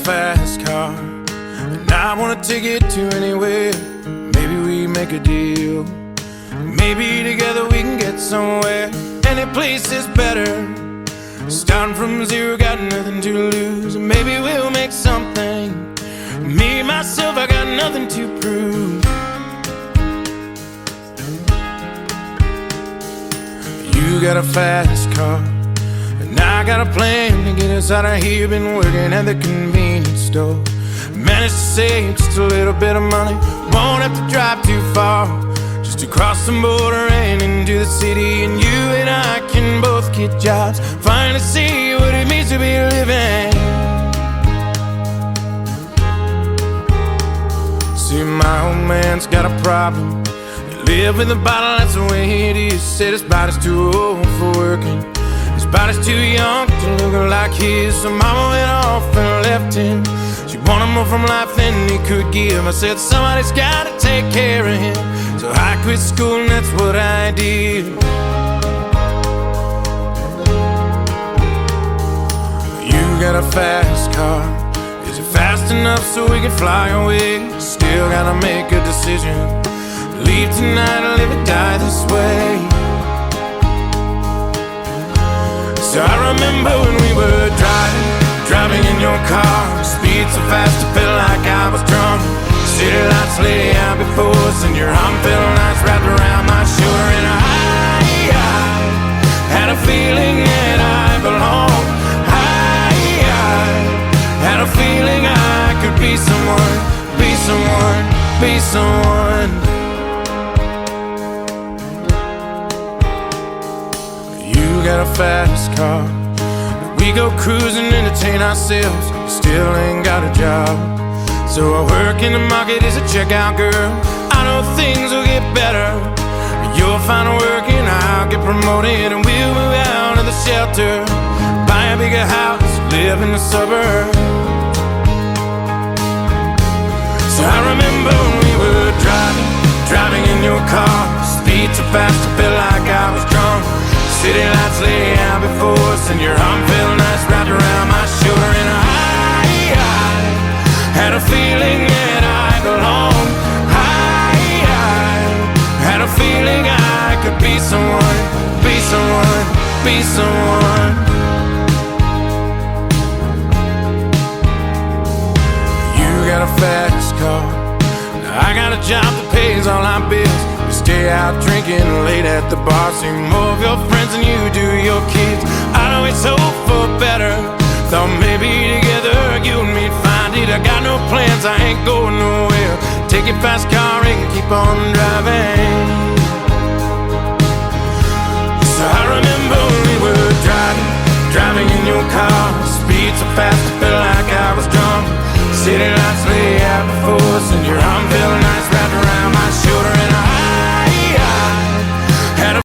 fast car, and I wanna take it to anywhere. Maybe we make a deal. Maybe together we can get somewhere. Any place is better. Starting from zero, got nothing to lose. Maybe we'll make something. Me, myself, I got nothing to prove. You got a fast car, and I got a plan to get us out of here. Been working at the convenience store. Managed to save just a little bit of money. Won't have to drive too far, just to cross the border and into the city. And you and I can both get jobs, finally see what it means to be living. See, my old man's got a problem. He live with a bottle, that's the way it is. Said his body's too old for working. His body's too young to look like his. So mama went off and left him. She wanted more from life than he could give. I said somebody's gotta take care of him. So I quit school and that's what I did. You got a fast car. Is it fast enough so we can fly away? Still gotta make a decision. Leave tonight or live or die this way. So I remember when we were driving in your car. Speed so fast I felt like I was drunk. City lights lay out before us, and your arm felt nice wrapped around my shoulder. And I had a feeling that I belonged. I had a feeling I could be someone, be someone, be someone. You got a fast car. We go cruising, entertain ourselves. Still ain't got a job. So I work in the market as a checkout girl. I know things will get better. You'll find work and I'll get promoted, and we'll move out of the shelter, buy a bigger house, live in the suburbs. So I remember when we were driving in your car. Speed so fast I felt like I was drunk. City lights lay out before us, and your arm felt nice wrapped around my shoulder. And I had a feeling that I belonged. I had a feeling I could be someone, be someone, be someone. You got a fast car. Now I got a job that pays all our bills. We stay out drinking late at the bar. See more of your friends than you do your kids. I always hope for better. Thought maybe together you and me'd find it. I got no plans, I ain't going nowhere. Take your fast car and keep on driving. So I remember when we were driving in your car. Speed so fast I felt like I was drunk. City lights lay out before us, and your arm felt